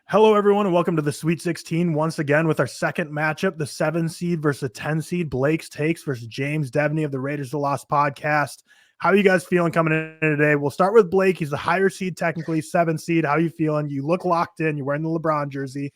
Hello, everyone, and welcome to the Sweet 16 once again with our second matchup, the 7 seed versus the 10 seed, Blake's Takes versus James Deveney of the Raiders of the Lost podcast. How are you guys feeling coming in today? We'll start with Blake. He's the higher seed, technically, 7 seed. How are you feeling? You look locked in. You're wearing the LeBron jersey.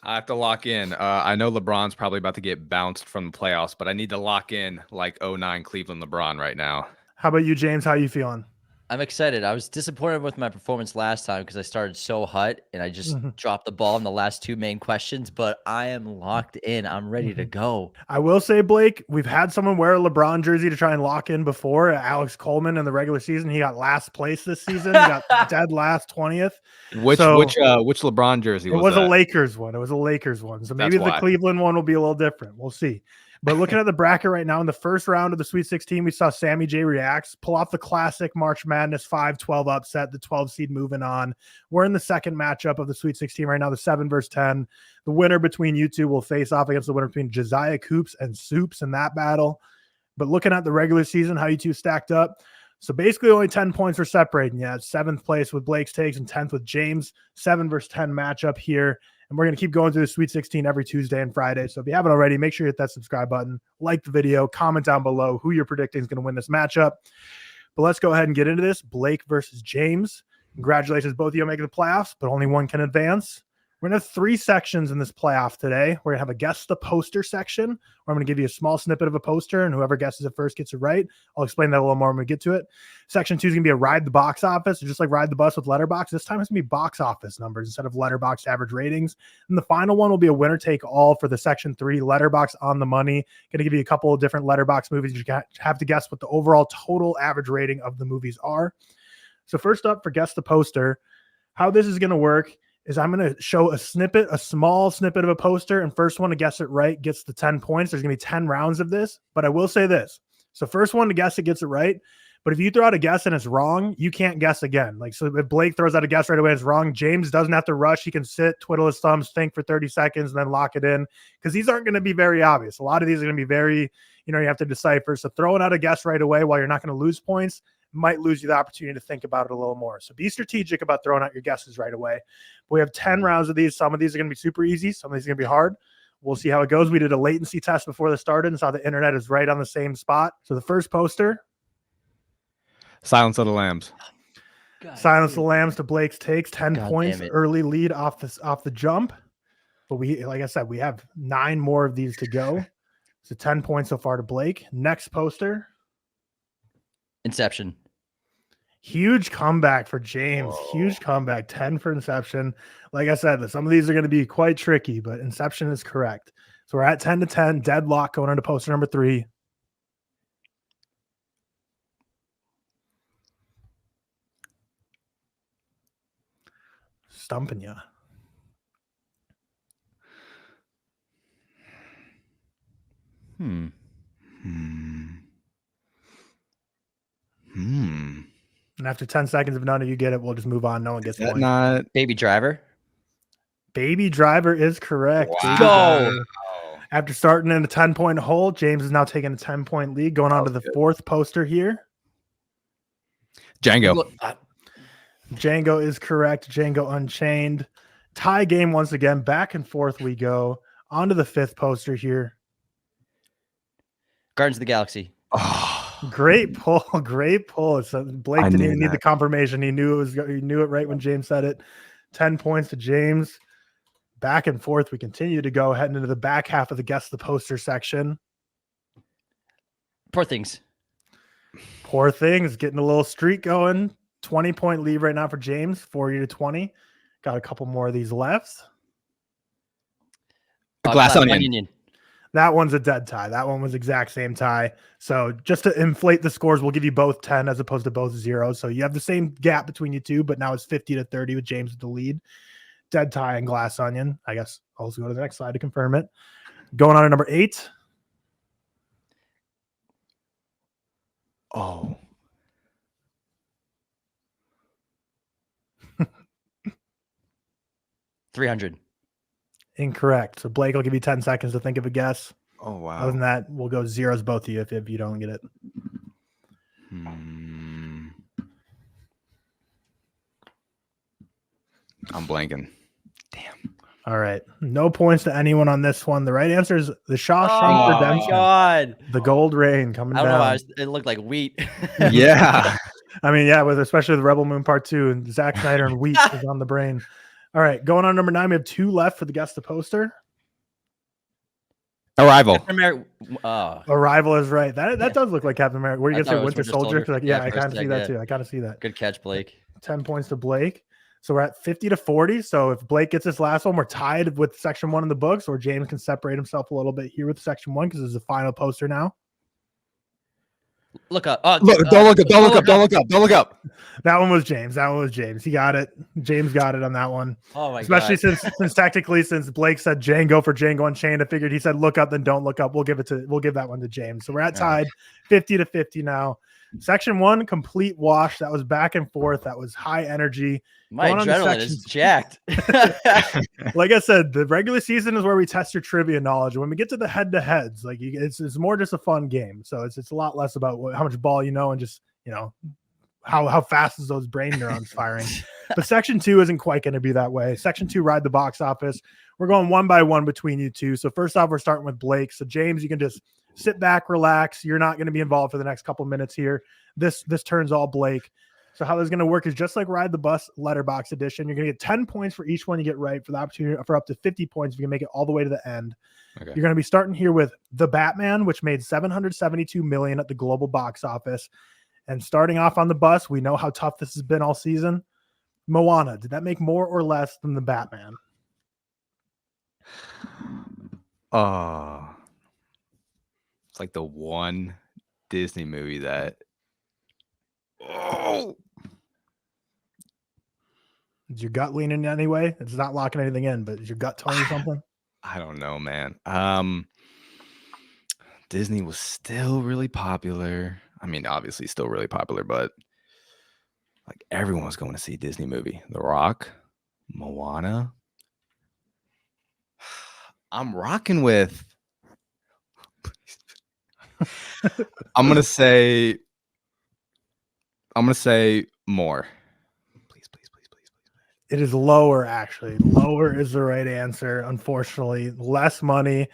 I have to lock in. I know LeBron's probably about to get bounced from the playoffs, but I need to lock in like 09 Cleveland LeBron right now. How about you, James? How are you feeling? I'm excited. I was disappointed with my performance last time because I started so hot and I just dropped the ball in the last two main questions, but I am locked in. I'm ready to go. I will say, Blake, we've had someone wear a LeBron jersey to try and lock in before. Alex Coleman in the regular season. He got last place this season. He got dead last 20th. Which LeBron jersey was that? It was a Lakers one. It was a Lakers one. So maybe the Cleveland one will be a little different. We'll see. But looking at the bracket right now, in the first round of the Sweet 16, we saw Sammy J Reacts pull off the classic March Madness 5-12 upset, the 12 seed moving on. We're in the second matchup of the Sweet 16 right now, the 7 versus 10. The winner between you two will face off against the winner between Josiah Coops and Soups in that battle. But looking at the regular season, how you two stacked up. So basically only 10 points are separating. Yeah, 7th place with Blake's Takes and 10th with James. 7 versus 10 matchup here. And we're going to keep going through the Sweet 16 every Tuesday and Friday. So if you haven't already, make sure you hit that subscribe button, like the video, comment down below who you're predicting is going to win this matchup. But let's go ahead and get into this. Blake versus James. Congratulations, both of you on making the playoffs, but only one can advance. We're going to have 3 sections in this playoff today. We're going to have a Guess the Poster section, where I'm going to give you a small snippet of a poster, and whoever guesses it first gets it right. I'll explain that a little more when we get to it. Section 2 is going to be a Ride the Box Office, just like Ride the Bus with Letterboxd. This time it's going to be box office numbers instead of Letterboxd average ratings. And the final one will be a winner take all for the Section 3 Letterboxd on the money. Going to give you a couple of different Letterboxd movies. You have to guess what the overall total average rating of the movies are. So first up, for Guess the Poster, how this is going to work is I'm going to show a small snippet of a poster, and first one to guess it right gets the 10 points. There's going to be 10 rounds of this, but I will say this. So first one to guess it gets it right, but if you throw out a guess and it's wrong, you can't guess again. Like, so if Blake throws out a guess right away and it's wrong, James doesn't have to rush. He can sit, twiddle his thumbs, think for 30 seconds, and then lock it in, because these aren't going to be very obvious. A lot of these are going to be very, you have to decipher. So throwing out a guess right away while you're not going to lose points might lose you the opportunity to think about it a little more. So be strategic about throwing out your guesses right away. We have 10 rounds of these. Some of these are going to be super easy. Some of these are going to be hard. We'll see how it goes. We did a latency test before this started and saw the internet is right on the same spot. So the first poster. Silence of the Lambs. Silence of the Lambs to Blake's Takes. 10 points. Early lead off the jump. But like I said, we have 9 more of these to go. So 10 points so far to Blake. Next poster. Inception. Huge comeback for James. Whoa. Huge comeback. 10 for Inception. Like I said, some of these are going to be quite tricky, but Inception is correct. So we're at 10-10. Deadlock going into poster number 3. Stumping ya. And after 10 seconds, if none of you get it, we'll just move on. No one gets one. Not Baby Driver? Baby Driver is correct. Wow. After starting in a 10-point hole, James is now taking a 10-point lead. Going on to the 4th poster here. Django. Django is correct. Django Unchained. Tie game once again. Back and forth we go. On to the 5th poster here. Guardians of the Galaxy. Oh. Great pull. Great pull. So Blake didn't even need the confirmation. He knew it right when James said it. 10 points to James. Back and forth we continue to go, heading into the back half of the Guess the Poster section. Poor Things. Poor Things getting a little streak going. 20-point lead right now for James. 40-20. Got a couple more of these left. Glass Onion. That one's a dead tie. That one was exact same tie. So just to inflate the scores, we'll give you both 10 as opposed to both 0. So you have the same gap between you two, but now it's 50-30 with James with the lead. Dead tie and Glass Onion. I guess I'll also go to the next slide to confirm it. Going on to number 8. Oh. $300. Incorrect. So Blake will give you 10 seconds to think of a guess. Oh, wow. Other than that, we'll go 0s both of you if you don't get it. I'm blanking. Damn. All right. No points to anyone on this one. The right answer is The Shawshank Redemption. Oh, my God. The Gold Rain coming down. I don't know why it looked like wheat. Yeah. I mean, yeah, with especially the Rebel Moon Part 2 and Zack Snyder and wheat is on the brain. All right. Going on number 9, we have 2 left for the Guess the Poster. Arrival. Arrival is right. That does look like Captain America. Were you going to say Winter Soldier? Like, yeah, I kind of see that too. I kind of see that. Good catch, Blake. 10 points to Blake. So we're at 50-40. So if Blake gets this last one, we're tied with section 1 in the books, or James can separate himself a little bit here with section 1 because it's the final poster now. Look up. Don't look up. That one was James. He got it. James got it on that one. Oh my Especially God. since Blake said Django for Django Unchained, I figured he said look up, then don't look up. We'll give that one to James. So we're at tied 50-50 now. Section 1, complete wash. That was back and forth. That was high energy. My adrenaline is jacked. Like I said, the regular season is where we test your trivia knowledge. When we get to the head-to-heads, like it's more just a fun game. So it's a lot less about how much ball you know and just how fast is those brain neurons firing. But section 2 isn't quite going to be that way. Section 2, ride the box office. We're going one by one between you two. So first off, we're starting with Blake. So James, you can just sit back, relax. You're not going to be involved for the next couple minutes here. This turns all Blake. So how this is going to work is just like Ride the Bus Letterboxd edition. You're going to get 10 points for each one you get right, for the opportunity for up to 50 points if you can make it all the way to the end. Okay. You're going to be starting here with The Batman, which made $772 million at the global box office. And starting off on the bus, we know how tough this has been all season. Moana, did that make more or less than The Batman? It's like the one Disney movie that Is your gut leaning anyway? It's not locking anything in, but is your gut telling you something? I don't know, man. Disney was still really popular. I mean, obviously still really popular, but like everyone was going to see a Disney movie. The Rock, Moana. I'm rocking with I'm gonna say more. Please. It is lower, actually. Lower is the right answer. Unfortunately, less money.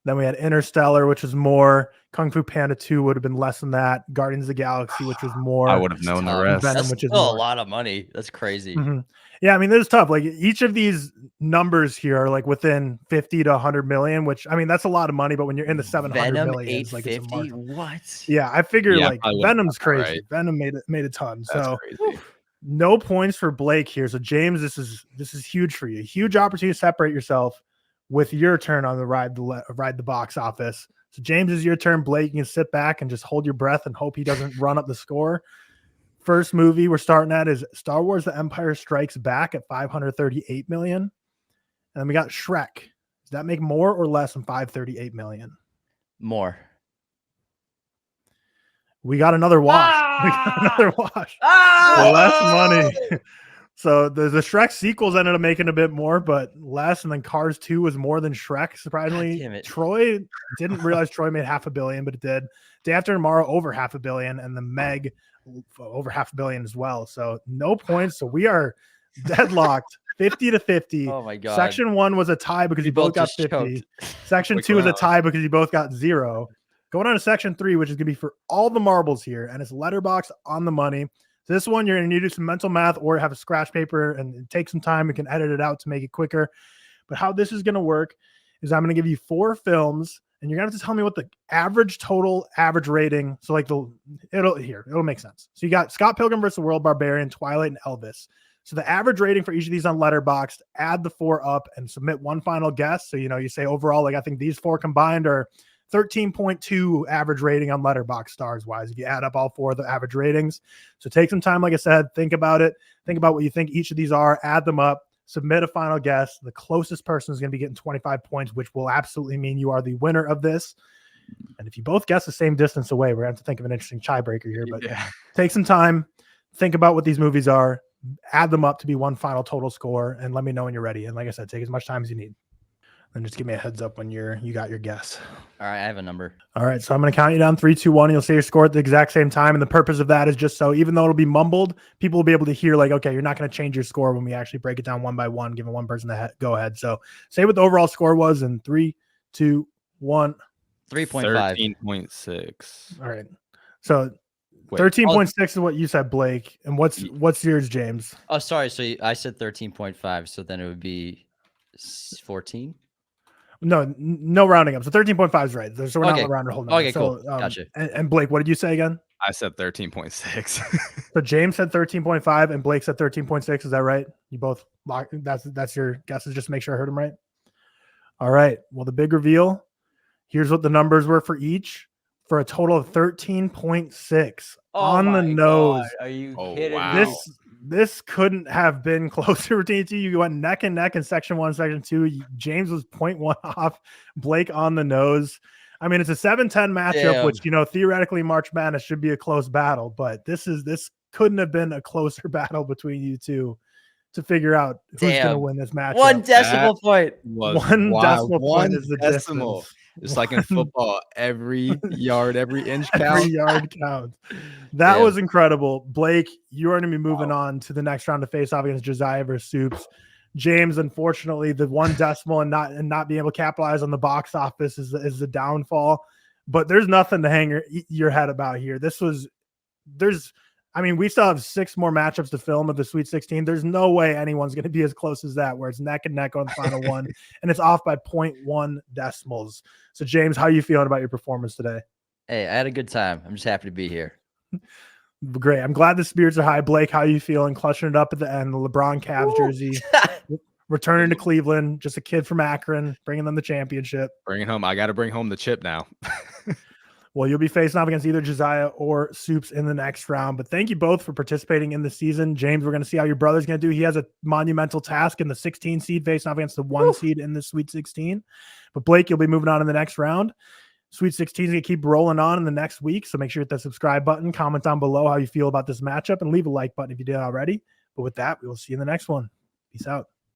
Then we had Interstellar, which is more. Kung Fu Panda 2 would have been less than that. Guardians of the Galaxy, which was more. I would have known the rest. Venom, which is still a lot of money. That's crazy. Mm-hmm. Yeah, I mean, this is tough. Like each of these numbers here are like within 50 to 100 million, which I mean, that's a lot of money. But when you're in the 700 million, it's like it's what? Yeah, I figure like Venom's crazy. Right. Venom made a ton. That's so crazy. No points for Blake here. So James, this is huge for you. Huge opportunity to separate yourself with your turn on the ride the box office. So James, is your turn. Blake, you can sit back and just hold your breath and hope he doesn't run up the score. First movie we're starting at is Star Wars: The Empire Strikes Back at $538 million. And then we got Shrek. Does that make more or less than $538 million? More. We got another wash. Less money. So the Shrek sequels ended up making a bit more, but less. And then Cars 2 was more than Shrek, surprisingly. Troy, didn't realize Troy made $500 million, but it did. Day After Tomorrow, over $500 million, and the Meg, over $500 million as well. So no points. So we are deadlocked 50-50. Oh my God. Section 1 was a tie because you both got 50. Choked. Section 2 was a tie because you both got 0. Going on to section 3, which is going to be for all the marbles here, and it's Letterboxd on the money. So this one, you're going to need to do some mental math or have a scratch paper and take some time. You can edit it out to make it quicker. But how this is going to work is I'm going to give you 4 films, and you're going to have to tell me what the average rating. So like it'll make sense. So you got Scott Pilgrim vs. the World, Barbarian, Twilight, and Elvis. So the average rating for each of these on Letterboxd, add the 4 up and submit one final guess. So, you say overall, like I think these 4 combined are 13.2 average rating on Letterboxd stars wise, if you add up all 4 of the average ratings. So take some time, like I said, think about it. Think about what you think each of these are, add them up, submit a final guess. The closest person is going to be getting 25 points, which will absolutely mean you are the winner of this. And if you both guess the same distance away, we're going to have to think of an interesting tiebreaker here, but take some time, think about what these movies are, add them up to be one final total score, and let me know when you're ready. And like I said, take as much time as you need. And just give me a heads up when you got your guess. All right, I have a number. All right, so I'm going to count you down 3, 2, 1. You'll say your score at the exact same time. And the purpose of that is just so even though it'll be mumbled, people will be able to hear like, okay, you're not going to change your score when we actually break it down one by one, giving one person the go ahead. So say what the overall score was in 3, 2, 1. 3.5. 13.6. All right. So Wait, 13.6 is what you said, Blake. And what's yours, James? Oh, sorry. So I said 13.5. So then it would be 14. No rounding up. So 13.5 is right. So we're not rounding whole number. Okay, cool. Gotcha. And Blake, what did you say again? I said 13.6. So James said 13.5 and Blake said 13.6. Is that right? You both locked. That's your guesses. Just to make sure I heard them right. All right. Well, the big reveal. Here's what the numbers were for each, for a total of 13.6 on the nose. God. Are you kidding wow. me? This couldn't have been closer between you. You went neck and neck in section 1, section 2. James was 0.1 off. Blake on the nose. I mean, it's a 7-10 matchup, which, theoretically March Madness should be a close battle, but this couldn't have been a closer battle between you two to figure out who's going to win this matchup. 1 decimal point. One decimal point is the distance. It's like in football, every yard, every inch counts. Every yard counts. That was incredible. Blake, you are going to be moving on to the next round to face off against Josiah versus Soups. James, unfortunately, the 1 decimal and not being able to capitalize on the box office is the downfall. But there's nothing to hang your head about here. We still have 6 more matchups to film of the Sweet 16. There's no way anyone's going to be as close as that, where it's neck and neck on the final one, and it's off by 0.1 decimals. So, James, how are you feeling about your performance today? Hey, I had a good time. I'm just happy to be here. Great. I'm glad the spirits are high. Blake, how are you feeling? Clutching it up at the end, the LeBron Cavs jersey, returning to Cleveland, just a kid from Akron, bringing them the championship. Bring it home. I got to bring home the chip now. Well, you'll be facing off against either Josiah or Soups in the next round. But thank you both for participating in the season. James, we're going to see how your brother's going to do. He has a monumental task in the 16 seed facing off against the 1 seed in the Sweet 16. But Blake, you'll be moving on in the next round. Sweet 16 is going to keep rolling on in the next week. So make sure you hit that subscribe button, comment down below how you feel about this matchup, and leave a like button if you did already. But with that, we will see you in the next one. Peace out.